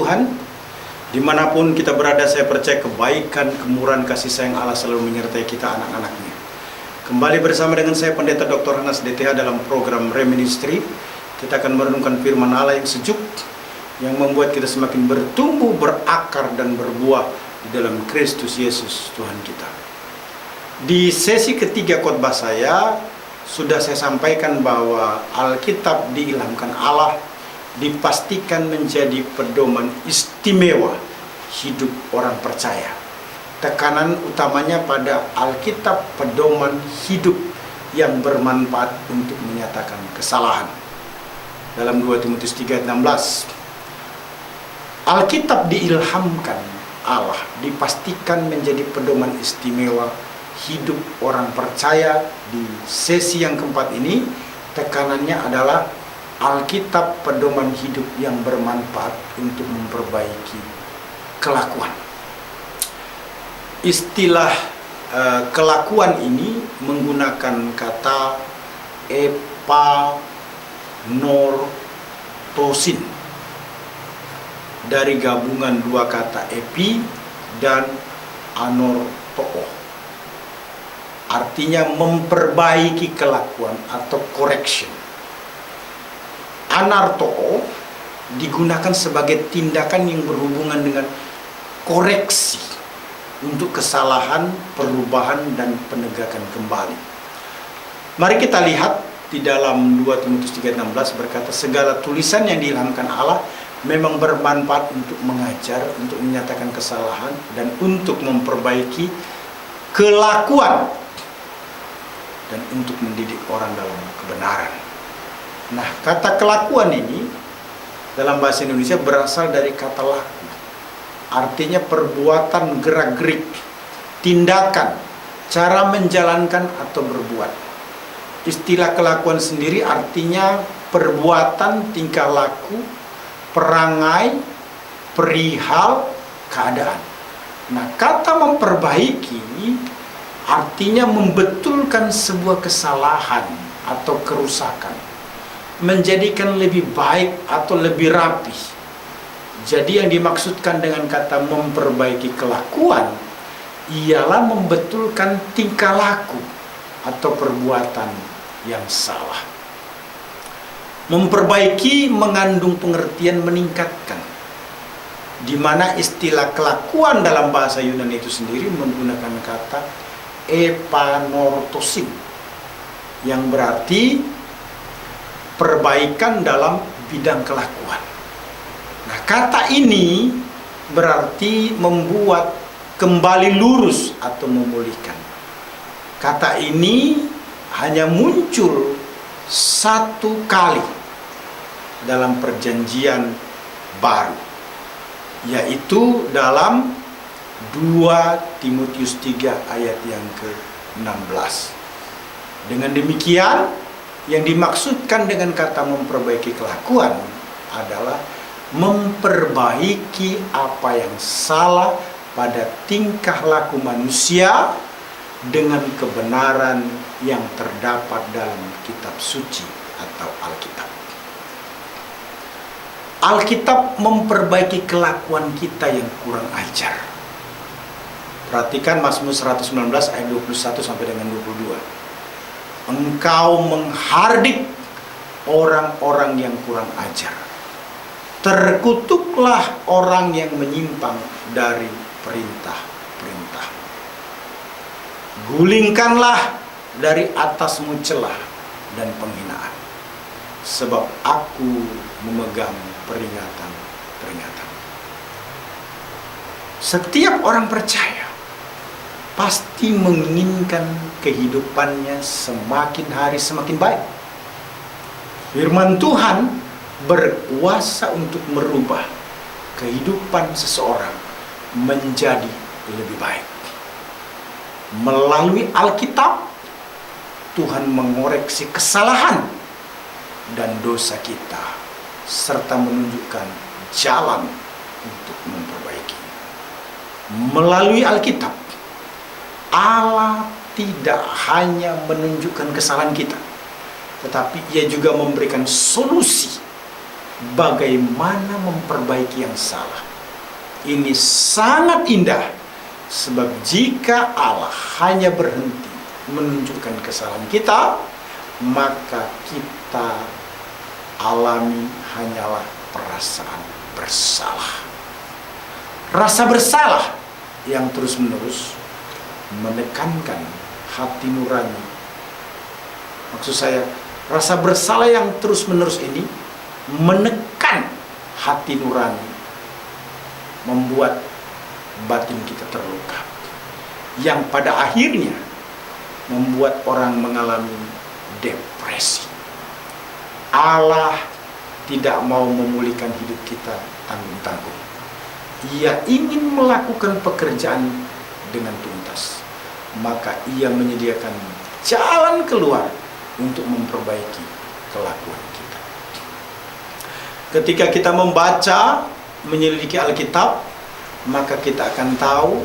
Tuhan, dimanapun kita berada, saya percaya kebaikan, kemurahan, kasih sayang Allah selalu menyertai kita anak-anaknya. Kembali bersama dengan saya Pendeta Dr. Hanas DTH dalam program Reministry. Kita akan merenungkan firman Allah yang sejuk, yang membuat kita semakin bertumbuh, berakar, dan berbuah di dalam Kristus Yesus Tuhan kita. Di sesi ketiga khotbah saya, sudah saya sampaikan bahwa Alkitab diilhamkan Allah, dipastikan menjadi pedoman istimewa hidup orang percaya. Tekanan utamanya pada Alkitab pedoman hidup yang bermanfaat untuk menyatakan kesalahan. Dalam 2 Timotius 3 ayat 16, Alkitab diilhamkan Allah, dipastikan menjadi pedoman istimewa hidup orang percaya. Di sesi yang keempat ini, tekanannya adalah Alkitab pedoman hidup yang bermanfaat untuk memperbaiki kelakuan. Istilah kelakuan ini menggunakan kata epanortosin dari gabungan dua kata epi dan anortoo. Artinya memperbaiki kelakuan atau correction. Anartoo digunakan sebagai tindakan yang berhubungan dengan koreksi untuk kesalahan, perubahan, dan penegakan kembali. Mari kita lihat di dalam 2 Timotius 3:16 berkata, segala tulisan yang diilhamkan Allah memang bermanfaat untuk mengajar, untuk menyatakan kesalahan, dan untuk memperbaiki kelakuan, dan untuk mendidik orang dalam kebenaran. Nah, kata kelakuan ini dalam bahasa Indonesia berasal dari kata laku. Artinya perbuatan, gerak-gerik, tindakan, cara menjalankan atau berbuat. Istilah kelakuan sendiri artinya perbuatan, tingkah laku, perangai, perihal, keadaan. Nah, kata memperbaiki artinya membetulkan sebuah kesalahan atau kerusakan, menjadikan lebih baik atau lebih rapi. Jadi yang dimaksudkan dengan kata memperbaiki kelakuan ialah membetulkan tingkah laku atau perbuatan yang salah. Memperbaiki mengandung pengertian meningkatkan, di mana istilah kelakuan dalam bahasa Yunani itu sendiri menggunakan kata epanortosin, yang berarti perbaikan dalam bidang kelakuan. Nah, kata ini berarti membuat kembali lurus atau memulihkan. Kata ini hanya muncul satu kali dalam perjanjian baru, yaitu dalam 2 Timotius 3 ayat yang ke-16. Dengan demikian, yang dimaksudkan dengan kata memperbaiki kelakuan adalah memperbaiki apa yang salah pada tingkah laku manusia dengan kebenaran yang terdapat dalam kitab suci atau Alkitab. Alkitab memperbaiki kelakuan kita yang kurang ajar. Perhatikan Mazmur 119 ayat 21 sampai dengan 22. Engkau menghardik orang-orang yang kurang ajar. Terkutuklah orang yang menyimpang dari perintah-perintah. Gulingkanlah dari atasmu celah dan penghinaan, sebab aku memegang peringatan-peringatan. Setiap orang percaya pasti menginginkan kehidupannya semakin hari semakin baik. Firman Tuhan berkuasa untuk merubah kehidupan seseorang menjadi lebih baik. Melalui Alkitab, Tuhan mengoreksi kesalahan dan dosa kita, serta menunjukkan jalan untuk memperbaiki. Melalui Alkitab, Allah tidak hanya menunjukkan kesalahan kita, tetapi Ia juga memberikan solusi bagaimana memperbaiki yang salah. Ini sangat indah, sebab jika Allah hanya berhenti menunjukkan kesalahan kita, maka kita alami hanyalah perasaan bersalah. Rasa bersalah yang terus-menerus menekankan hati nurani. Maksud saya, rasa bersalah yang terus-menerus ini menekan hati nurani, membuat batin kita terluka, yang pada akhirnya membuat orang mengalami depresi. Allah tidak mau memulihkan hidup kita tanggung-tanggung. Ia ingin melakukan pekerjaan dengan tuntas, maka ia menyediakan jalan keluar untuk memperbaiki kelakuan kita. Ketika kita membaca, menyelidiki Alkitab, maka kita akan tahu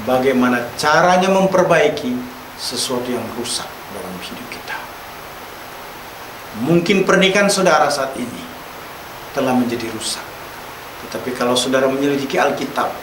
bagaimana caranya memperbaiki sesuatu yang rusak dalam hidup kita. Mungkin pernikahan saudara saat ini telah menjadi rusak, tetapi kalau saudara menyelidiki Alkitab,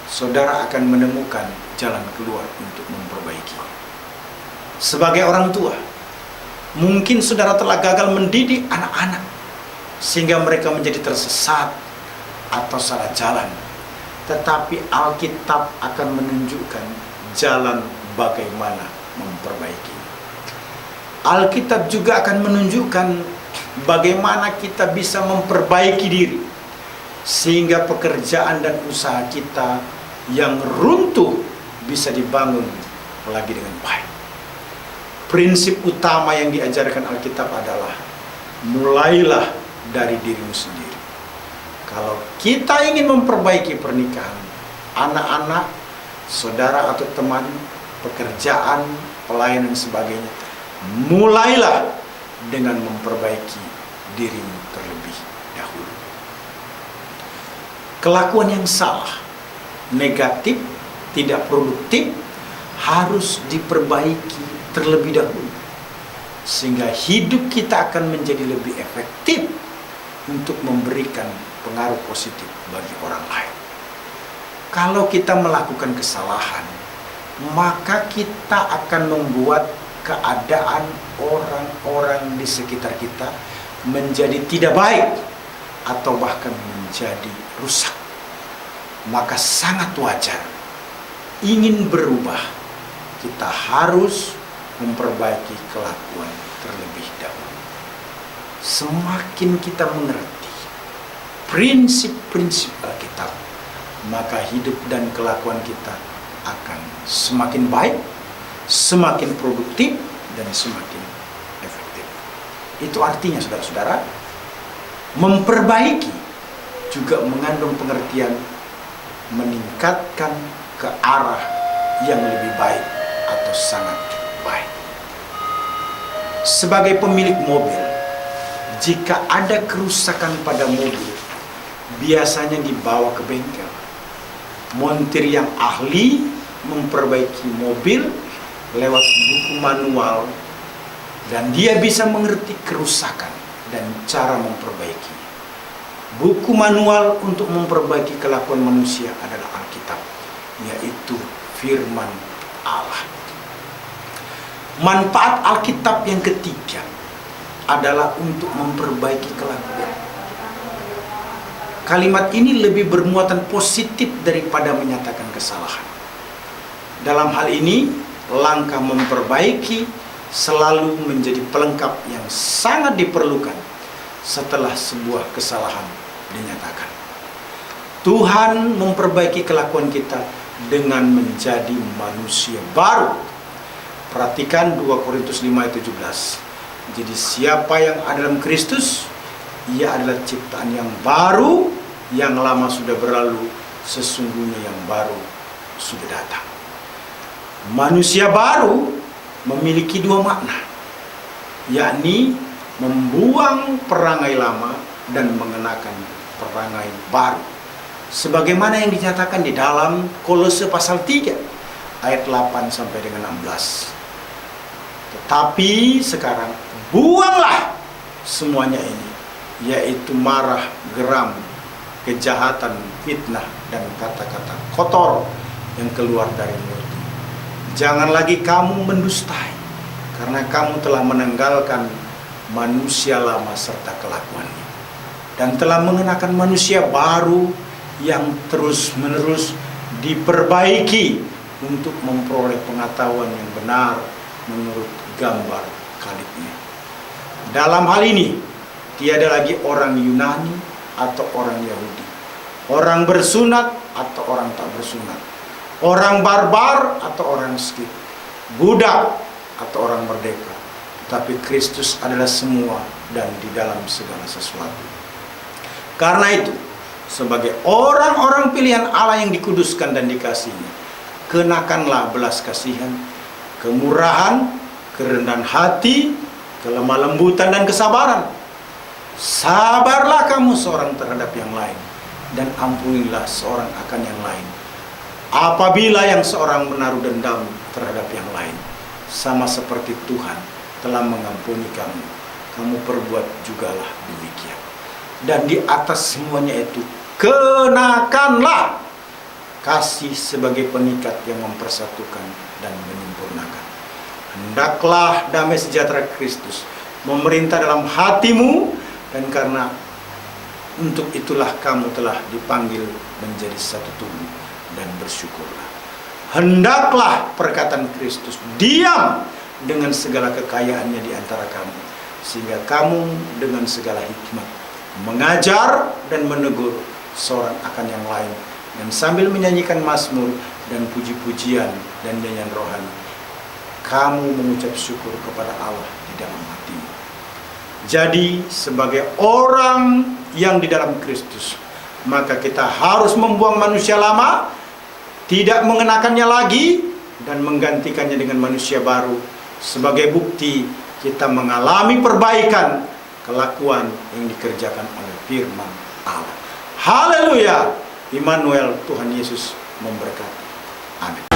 saudara akan menemukan jalan keluar untuk memperbaiki. Sebagai orang tua, mungkin saudara telah gagal mendidik anak-anak sehingga mereka menjadi tersesat atau salah jalan. Tetapi Alkitab akan menunjukkan jalan bagaimana memperbaiki. Alkitab juga akan menunjukkan bagaimana kita bisa memperbaiki diri, sehingga pekerjaan dan usaha kita yang runtuh bisa dibangun lagi dengan baik. Prinsip utama yang diajarkan Alkitab adalah mulailah dari dirimu sendiri. Kalau kita ingin memperbaiki pernikahan, anak-anak, saudara atau teman, pekerjaan, pelayanan dan sebagainya, mulailah dengan memperbaiki dirimu terlebih dahulu. Kelakuan yang salah, negatif, tidak produktif, harus diperbaiki terlebih dahulu, sehingga hidup kita akan menjadi lebih efektif untuk memberikan pengaruh positif bagi orang lain. Kalau kita melakukan kesalahan, maka kita akan membuat keadaan orang-orang di sekitar kita menjadi tidak baik atau bahkan menjadi rusak. Maka sangat wajar ingin berubah, kita harus memperbaiki kelakuan terlebih dahulu. Semakin kita mengerti prinsip-prinsip Alkitab, maka hidup dan kelakuan kita akan semakin baik, semakin produktif, dan semakin efektif. Itu artinya saudara-saudara, memperbaiki juga mengandung pengertian meningkatkan ke arah yang lebih baik atau sangat baik. Sebagai pemilik mobil, jika ada kerusakan pada mobil, biasanya dibawa ke bengkel. Montir yang ahli memperbaiki mobil lewat buku manual, dan dia bisa mengerti kerusakan dan cara memperbaiki. Buku manual untuk memperbaiki kelakuan manusia adalah Alkitab, yaitu firman Allah. Manfaat Alkitab yang ketiga adalah untuk memperbaiki kelakuan. Kalimat ini lebih bermuatan positif daripada menyatakan kesalahan. Dalam hal ini, langkah memperbaiki selalu menjadi pelengkap yang sangat diperlukan setelah sebuah kesalahan dinyatakan. Tuhan memperbaiki kelakuan kita dengan menjadi manusia baru. Perhatikan 2 Korintus 5 ayat 17. Jadi siapa yang ada dalam Kristus, ia adalah ciptaan yang baru, yang lama sudah berlalu, sesungguhnya yang baru sudah datang. Manusia baru memiliki dua makna, yakni membuang perangai lama dan mengenakan perangai baru, sebagaimana yang dinyatakan di dalam Kolose pasal 3 ayat 8 sampai dengan 16. Tetapi sekarang buanglah semuanya ini, yaitu marah, geram, kejahatan, fitnah, dan kata-kata kotor yang keluar dari mulutmu. Jangan lagi kamu mendustai, karena kamu telah menanggalkan manusia lama serta kelakuannya, dan telah mengenakan manusia baru yang terus-menerus diperbaiki untuk memperoleh pengetahuan yang benar menurut gambar kalibnya. Dalam hal ini, tiada lagi orang Yunani atau orang Yahudi, orang bersunat atau orang tak bersunat, orang barbar atau orang skit, budak atau orang merdeka, tetapi Kristus adalah semua dan di dalam segala sesuatu. Karena itu, sebagai orang-orang pilihan Allah yang dikuduskan dan dikasihi, kenakanlah belas kasihan, kemurahan, kerendahan hati, kelemah lembutan dan kesabaran. Sabarlah kamu seorang terhadap yang lain, dan ampunilah seorang akan yang lain. Apabila yang seorang menaruh dendam terhadap yang lain, sama seperti Tuhan telah mengampuni kamu, kamu perbuat jugalah demikian. Dan di atas semuanya itu, kenakanlah kasih sebagai pengikat yang mempersatukan dan menyempurnakan. Hendaklah damai sejahtera Kristus memerintah dalam hatimu, dan karena untuk itulah kamu telah dipanggil menjadi satu tubuh, dan bersyukurlah. Hendaklah perkataan Kristus diam dengan segala kekayaannya di antara kamu, sehingga kamu dengan segala hikmat mengajar dan menegur seorang akan yang lain, dan sambil menyanyikan mazmur dan puji-pujian dan nyanyian rohani, kamu mengucap syukur kepada Allah di dalam hatimu. Jadi sebagai orang yang di dalam Kristus, maka kita harus membuang manusia lama, tidak mengenakannya lagi, dan menggantikannya dengan manusia baru. Sebagai bukti kita mengalami perbaikan kelakuan yang dikerjakan oleh firman Allah. Haleluya. Immanuel, Tuhan Yesus memberkati. Amin.